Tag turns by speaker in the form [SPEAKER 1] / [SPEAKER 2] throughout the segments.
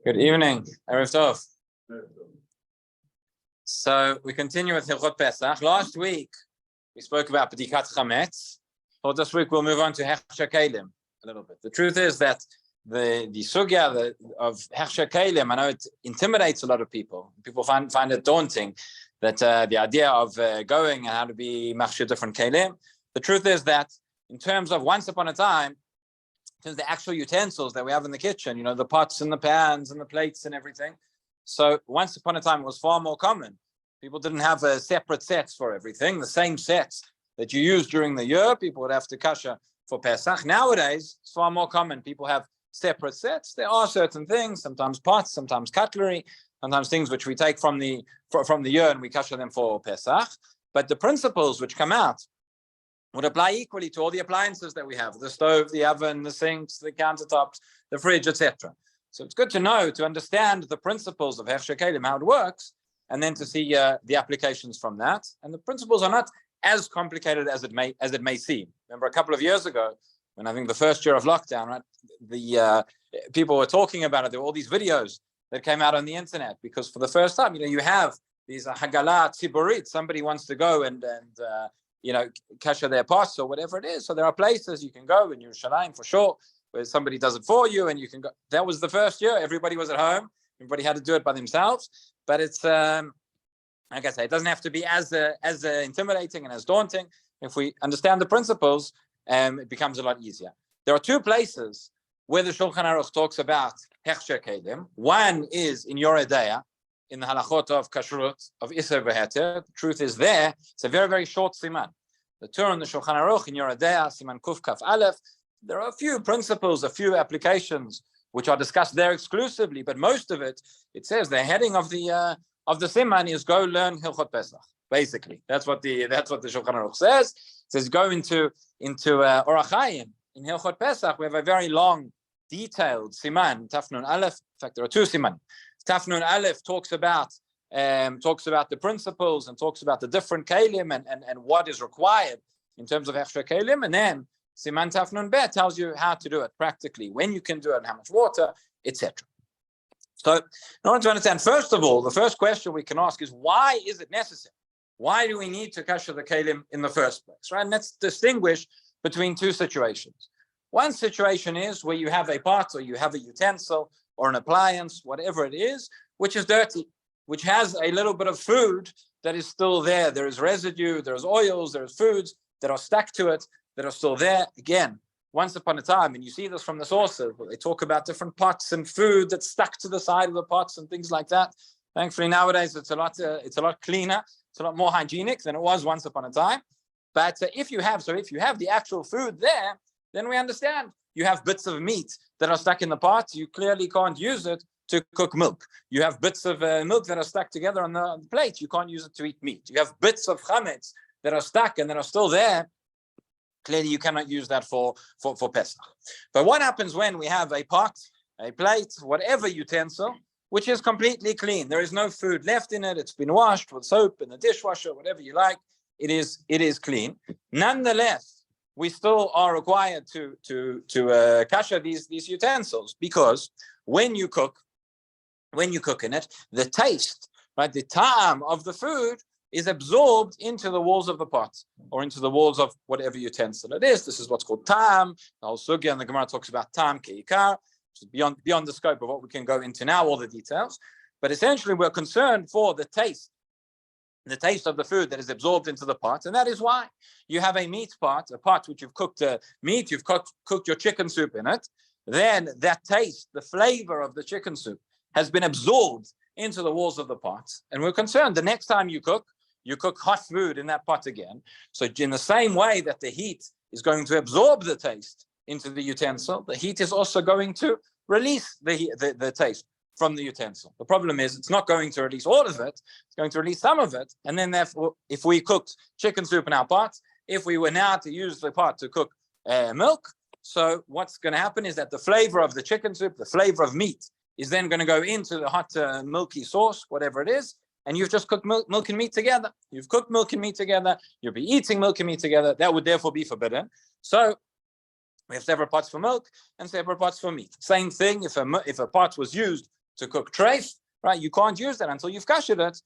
[SPEAKER 1] Good evening, Erev Tov. So we continue with Hilchot Pesach. Last week we spoke about B'dikat Chametz. Well, this week we'll move on to Hechsher Keilim a little bit. The truth is that the sugya of Hechsher Keilim, I know it intimidates a lot of people. People find it daunting that the idea of going and how to be machshir different Keilim. The truth is that in terms of once upon a time, the actual utensils that we have in the kitchen, the pots and the pans and the plates and everything. So once upon a time, it was far more common. People didn't have separate sets for everything. The same sets that you use during the year, people would have to kasher for Pesach. Nowadays, it's far more common. People have separate sets. There are certain things, sometimes pots, sometimes cutlery, sometimes things which we take from the year and we kasher them for Pesach. But the principles which come out would apply equally to all the appliances that we have, the stove, the oven, the sinks, the countertops, the fridge, etc. So it's good to know, to understand the principles of Hechsher Keilim, how it works, and then to see the applications from that. And the principles are not as complicated as it may seem. Remember a couple of years ago, when I think the first year of lockdown, right, the people were talking about it. There were all these videos that came out on the internet because for the first time, you have these hagala tziburit. Somebody wants to go and kasher their pots or whatever it is. So there are places you can go in Yerushalayim for sure, where somebody does it for you and you can go. That was the first year. Everybody was at home. Everybody had to do it by themselves. But it's, like I say, it doesn't have to be as intimidating and as daunting. If we understand the principles, it becomes a lot easier. There are two places where the Shulchan Aruch talks about Hechsher Keilim. One is in Yoreh Deah, in the halachot of kashrut, of iser v'heter. The truth is there, it's a very, very short siman. The Torah and the Shulchan Aruch in Yoreh Deah, siman kuf kaf aleph, there are a few principles, a few applications which are discussed there exclusively, but most of it says the heading of the siman is go learn Hilchot Pesach. Basically, that's what the Shulchan Aruch says. It says go into Orach Chaim in Hilchot Pesach. We have a very long, detailed siman, Tafnun Aleph. In fact, there are two siman. Tafnun Aleph talks about the principles and talks about the different Keilim and what is required in terms of Hechsher Keilim, and then Siman Tafnun Bet tells you how to do it practically, when you can do it, and how much water, etc. So, in order to understand, first of all, the first question we can ask is, why is it necessary? Why do we need to kasher the Keilim in the first place, right? And let's distinguish between two situations. One situation is where you have a pot or you have a utensil or an appliance, whatever it is, which is dirty, which has a little bit of food that is still there. There is residue, there's oils, there's foods that are stuck to it, that are still there. Again, once upon a time, and you see this from the sources, where they talk about different pots and food that's stuck to the side of the pots and things like that. Thankfully, nowadays, it's a lot cleaner, it's a lot more hygienic than it was once upon a time. But if you have the actual food there, then we understand. You have bits of meat that are stuck in the pot. You clearly can't use it to cook milk. You have bits of milk that are stuck together on the plate. You can't use it to eat meat. You have bits of chametz that are stuck and that are still there. Clearly, you cannot use that for Pesach. But what happens when we have a pot, a plate, whatever utensil, which is completely clean? There is no food left in it. It's been washed with soap in the dishwasher, whatever you like. It is clean. Nonetheless, we still are required to kasher these utensils, because when you cook in it, the taste, right, the ta'am of the food is absorbed into the walls of the pot or into the walls of whatever utensil it is. This is what's called ta'am. The whole sugya and the Gemara talks about ta'am ke'ikar, which is beyond the scope of what we can go into now, all the details. But essentially, we're concerned for the taste of the food that is absorbed into the pot, and that is why you have a meat pot, a pot which you've cooked meat, you've cooked your chicken soup in it. Then that taste, the flavor of the chicken soup, has been absorbed into the walls of the pot, and we're concerned the next time you cook hot food in that pot again. So in the same way that the heat is going to absorb the taste into the utensil, the heat is also going to release the taste from the utensil. The problem is it's not going to release all of it, it's going to release some of it. And then therefore, if we cooked chicken soup in our pot, if we were now to use the pot to cook milk, so what's going to happen is that the flavor of the chicken soup, the flavor of meat, is then going to go into the hot milky sauce, whatever it is, and you've just cooked milk and meat together. You've cooked milk and meat together, you'll be eating milk and meat together. That would therefore be forbidden. So We have separate pots for milk and separate pots for meat. Same thing, if a pot was used to cook treif, right, you can't use that until you've kashered it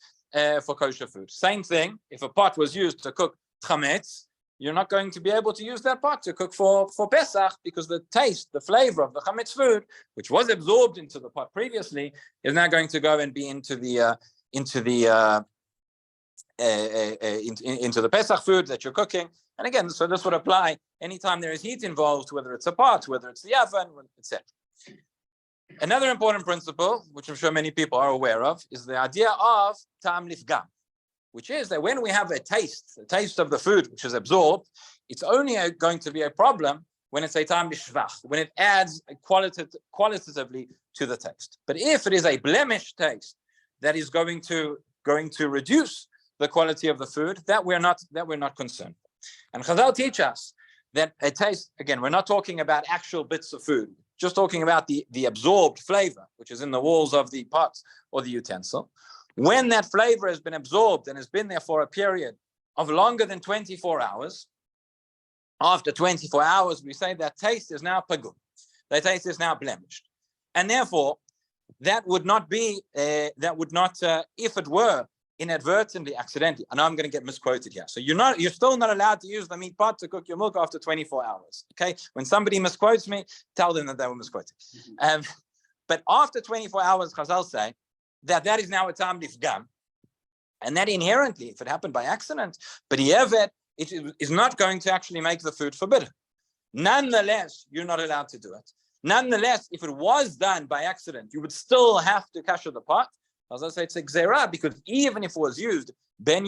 [SPEAKER 1] for kosher food. Same thing, if a pot was used to cook chametz, you're not going to be able to use that pot to cook for Pesach, because the taste, the flavor of the chametz food, which was absorbed into the pot previously, is now going to go and be into the Pesach food that you're cooking. And again, so this would apply anytime there is heat involved, whether it's a pot, whether it's the oven, etc. Another important principle, which I'm sure many people are aware of, is the idea of ta'am lifgam, which is that when we have a taste of the food which is absorbed, it's only going to be a problem when it's a ta'am lishvach, when it adds qualitatively to the taste. But if it is a blemish taste that is going to reduce the quality of the food, that we're not concerned. And Chazal teach us that a taste, again, we're not talking about actual bits of food, just talking about the absorbed flavor, which is in the walls of the pot or the utensil. When that flavor has been absorbed and has been there for a period of longer than 24 hours, after 24 hours, we say that taste is now pagum. That taste is now blemished. And therefore, that would not, if it were inadvertently, accidentally, and I'm going to get misquoted here. So you're still not allowed to use the meat pot to cook your milk after 24 hours. Okay, when somebody misquotes me, tell them that they were misquoted. But after 24 hours, Chazal say that is now a ta'am lifgam, and that inherently, if it happened by accident, but it is not going to actually make the food forbidden. Nonetheless, you're not allowed to do it. Nonetheless, if it was done by accident, you would still have to kasher the pot. As I say, it's a gzeira, because even if it was used when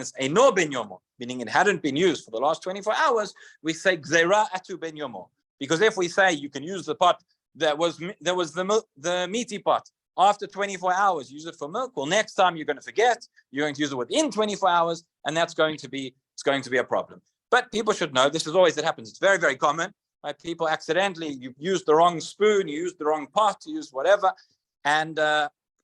[SPEAKER 1] it's eino ben yomo, meaning it hadn't been used for the last 24 hours, we say gzeira atu ben yomo. Because if we say you can use the pot that was the meaty pot after 24 hours, use it for milk, well, next time you're going to forget, you're going to use it within 24 hours, and it's going to be a problem. But people should know this is always that happens. It's very, very common. Right? People accidentally, you use the wrong spoon, you use the wrong pot, you use whatever, and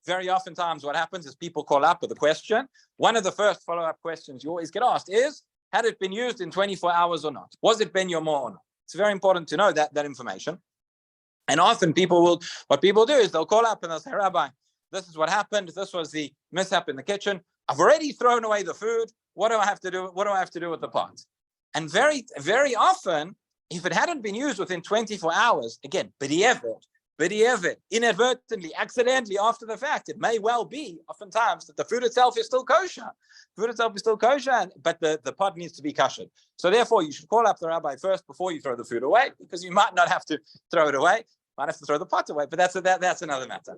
[SPEAKER 1] very oftentimes what happens is people call up with a question. One of the first follow-up questions you always get asked is, had it been used in 24 hours or not? Was it ben yomo or not? It's very important to know that information. And often what people do is they'll call up and they'll say, Rabbi, this is what happened. This was the mishap in the kitchen. I've already thrown away the food. What do I have to do? What do I have to do with the pot? And very, very often, if it hadn't been used within 24 hours, again, b'di'evet, inadvertently, accidentally, after the fact, it may well be, oftentimes, that the food itself is still kosher. But the pot needs to be kashered. So therefore, you should call up the rabbi first before you throw the food away, because you might not have to throw it away, might have to throw the pot away, but that's another matter.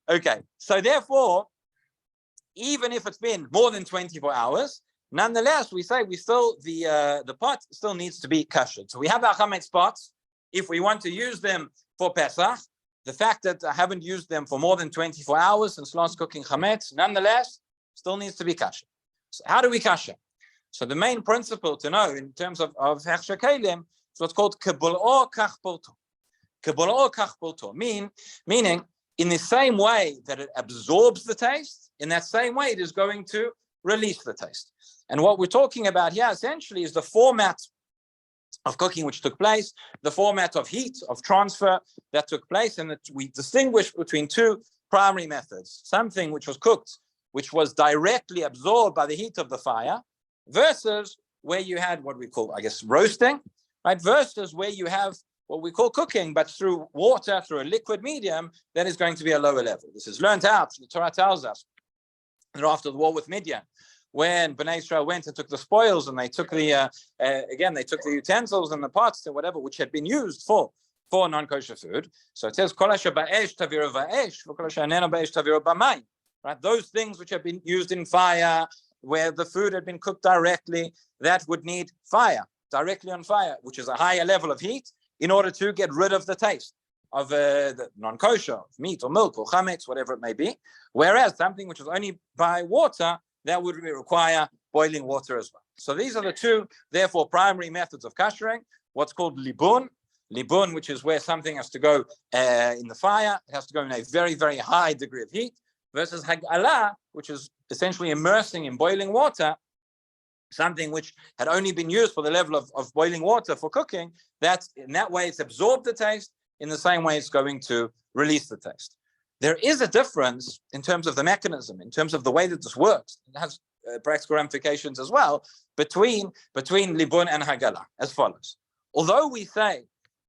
[SPEAKER 1] Okay, so therefore, even if it's been more than 24 hours, nonetheless, we say the pot still needs to be kashered. So we have our chametz pots. If we want to use them for Pesach, the fact that I haven't used them for more than 24 hours since last cooking chametz, nonetheless, still needs to be kasher. So how do we kasher? So the main principle to know in terms of Hechsher Keilim is what's called kebul'o kach polto. Kebul'o kach polto, meaning in the same way that it absorbs the taste, in that same way it is going to release the taste. And what we're talking about here essentially is the format of cooking which took place, the format of heat, of transfer that took place, and that we distinguish between two primary methods. Something which was cooked, which was directly absorbed by the heat of the fire, versus where you had what we call, roasting, right? Versus where you have what we call cooking, but through water, through a liquid medium, that is going to be a lower level. This is learned out. The Torah tells us that after the war with Midian, when Bnei Israel went and took the spoils, and they took the utensils and the pots and whatever which had been used for non-kosher food. So it says, Kol asher ba'esh taviru va'esh, v'kol asher eneno ba'esh taviru b'mayim. Right, those things which have been used in fire, where the food had been cooked directly, that would need fire, directly on fire, which is a higher level of heat, in order to get rid of the taste of the non-kosher, meat or milk or chametz, whatever it may be. Whereas something which is only by water, that would require boiling water as well. So these are the two, therefore, primary methods of kashering. What's called libun, which is where something has to go in the fire, it has to go in a very, very high degree of heat, versus hag'ala, which is essentially immersing in boiling water, something which had only been used for the level of boiling water for cooking, that in that way it's absorbed the taste, in the same way it's going to release the taste. There is a difference in terms of the mechanism, in terms of the way that this works. It has practical ramifications as well between libun and hagala, as follows. Although we say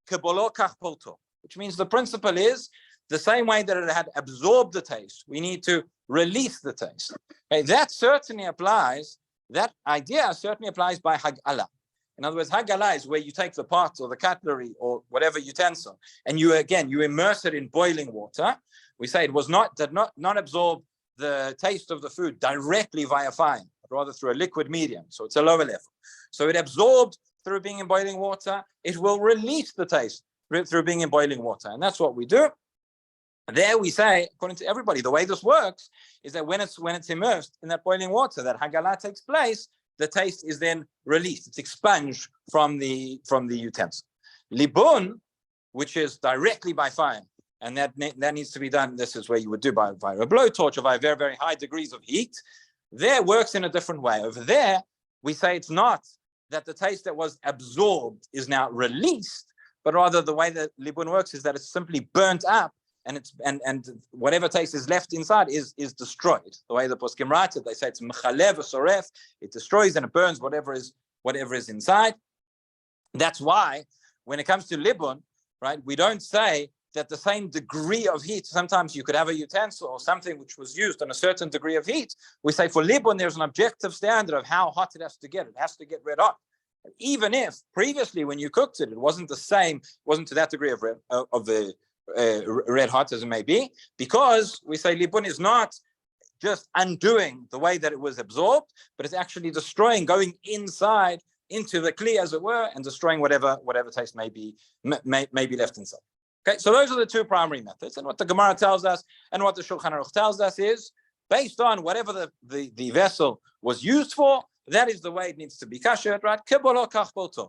[SPEAKER 1] kibolo kach polto, which means the principle is the same way that it had absorbed the taste, we need to release the taste. Okay, that idea certainly applies by hagala. In other words, hagala is where you take the pot or the cutlery or whatever utensil, and you immerse it in boiling water. We say it did not absorb the taste of the food directly via fire, but rather through a liquid medium. So it's a lower level. So it absorbed through being in boiling water. It will release the taste through being in boiling water. And that's what we do. There we say, according to everybody, the way this works is that when it's immersed in that boiling water, that hagala takes place, the taste is then released. It's expunged from the utensil. Libun, which is directly by fire, and that needs to be done. This is where you would do via a blowtorch or via very, very high degrees of heat. There works in a different way. Over there, we say it's not that the taste that was absorbed is now released, but rather the way that libun works is that it's simply burnt up, and whatever taste is left inside is destroyed. The way the poskim write it, they say it's mechalev soref. It destroys and it burns whatever is inside. That's why when it comes to libun, right, we don't say that the same degree of heat. Sometimes you could have a utensil or something which was used on a certain degree of heat. We say for libun, there's an objective standard of how hot it has to get. It has to get red hot. Even if previously when you cooked it, it wasn't the same, wasn't to that degree of the red hot as it may be, because we say libun is not just undoing the way that it was absorbed, but it's actually destroying, going inside into the kli, as it were, and destroying whatever taste may be left inside. Okay, so those are the two primary methods. And what the Gemara tells us and what the Shulchan Aruch tells us is, based on whatever the vessel was used for, that is the way it needs to be kasher, right?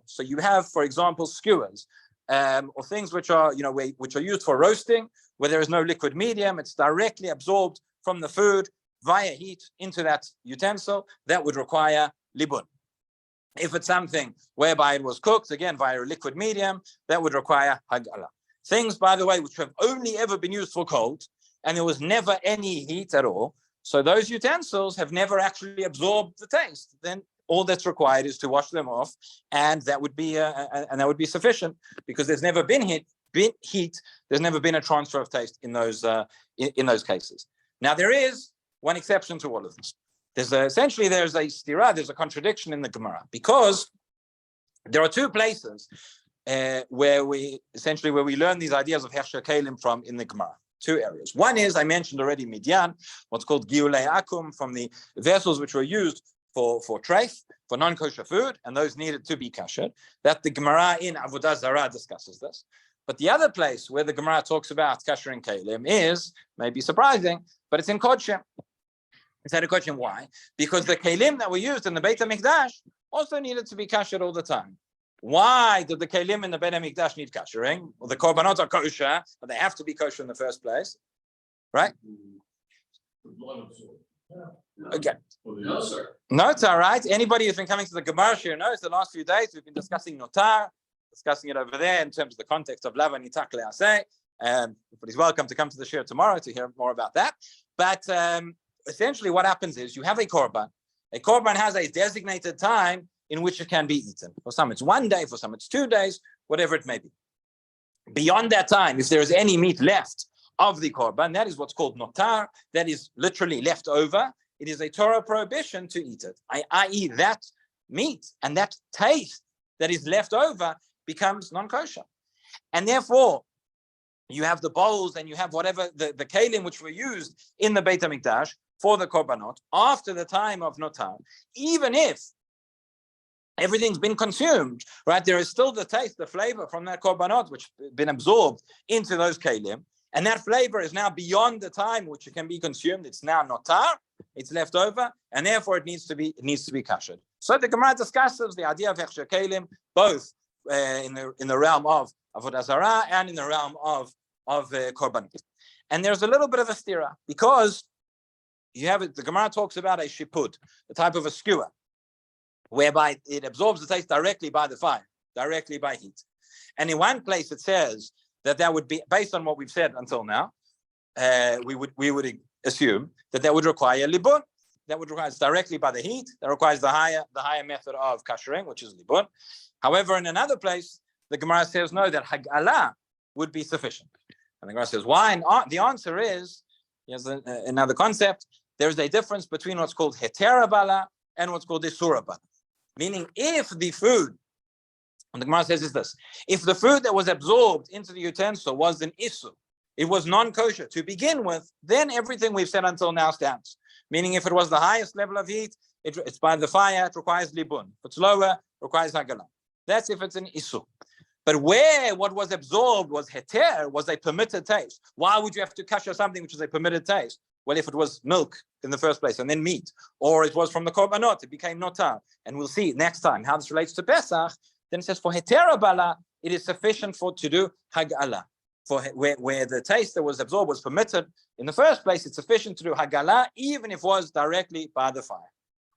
[SPEAKER 1] So you have, for example, skewers, or things which are used for roasting, where there is no liquid medium. It's directly absorbed from the food via heat into that utensil. That would require libun. If it's something whereby it was cooked, again, via a liquid medium, that would require hagala. Things, by the way, which have only ever been used for cold, and there was never any heat at all, so those utensils have never actually absorbed the taste. Then all that's required is to wash them off, and that would be sufficient, because there's never been heat. There's never been a transfer of taste in those cases. Now there is one exception to all of this. There's a stira, there's a contradiction in the Gemara, because there are two places where we learn these ideas of Hechsher Keilim from in the Gemara. Two areas. One is, I mentioned already, Midyan, what's called giulei akum, from the vessels which were used for treif, for non-kosher food, and those needed to be kasher. That the Gemara in Avodah Zarah discusses this. But the other place where the Gemara talks about kasher and Keilim is, maybe surprising, but it's in Kodshim. It's at a Kodshim. Why? Because the Keilim that were used in the Beit HaMikdash also needed to be kasher all the time. Why did the Keilim in the Beit HaMikdash need kashering? Well, the korbanot are kosher, but they have to be kosher in the first place, right? Okay.
[SPEAKER 2] No, sir.
[SPEAKER 1] No, it's all right. Anybody who's been coming to the Gemara Shiur knows the last few days we've been discussing notar, discussing it over there in terms of the context of lava nitak le'aseh. Everybody's welcome to come to the Shiur tomorrow to hear more about that. But essentially what happens is you have a korban. A korban has a designated time in which it can be eaten. For some it's 1 day, for some it's 2 days, whatever it may be. Beyond that time, if there is any meat left of the korban, that is what's called notar, that is literally left over. It is a Torah prohibition to eat it, i.e. that meat and that taste that is left over becomes non-kosher. And therefore, you have the bowls and you have whatever, the Keilim which were used in the Beit HaMikdash for the korbanot after the time of notar, even if everything's been consumed, right? There is still the taste, the flavor from that korbanot which has been absorbed into those Keilim, and that flavor is now beyond the time which it can be consumed. It's now notar, it's left over, and therefore it needs to be kashered. So the Gemara discusses the idea of Hechsher Keilim both in the realm of Avodah Zarah and in the realm of korbanot. And there's a little bit of a stira, because you have it. The Gemara talks about a shipud, a type of a skewer. whereby it absorbs the taste directly by the fire, directly by heat. And in one place it says that would be, based on what we've said until now, we would assume that would require libun. That would require directly by the heat. That requires the higher method of kashering, which is libun. However, in another place, the Gemara says no, that hagala would be sufficient. And the Gemara says why? And the answer is, here's another concept. There's a difference between what's called hetera bala and what's called isura bala. Meaning, if the food, and the Gemara says is this: if the food that was absorbed into the utensil was an issur, it was non-kosher to begin with, then everything we've said until now stands. Meaning, if it was the highest level of heat, it's by the fire, it requires libun. If it's lower, it requires hagala. That's if it's an issur. But where what was absorbed was heter, was a permitted taste. Why would you have to kasher something which is a permitted taste? Well, if it was milk in the first place and then meat, or it was from the korbanot, it became notar. And we'll see next time how this relates to Pesach. Then it says for hetera bala, it is sufficient to do hagala. For where the taste that was absorbed was permitted in the first place, it's sufficient to do hagala, even if it was directly by the fire.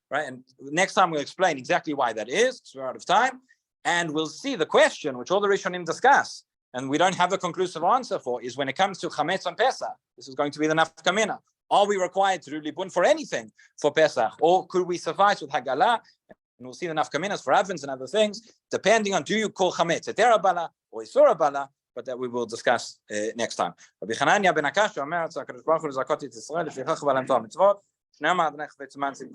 [SPEAKER 1] Right? And next time we'll explain exactly why that is, because we're out of time. And we'll see the question, which all the Rishonim discuss, and we don't have a conclusive answer for, is when it comes to chametz on Pesach. This is going to be the nafka mina. Are we required to do libun for anything for Pesach? Or could we suffice with hagala? And we'll see the nafka minas for ovens and other things, depending on do you call chametz hetera bala or isura bala, but that we will discuss next time. Rabbi Hanania ben Akash, Omer, Tzakadosh Baruch Hu, Zakoti Tzisrael, Lefichach V'alam Torah Mitzvot, Shnei Ma'adnei Chvetz Man Simcha.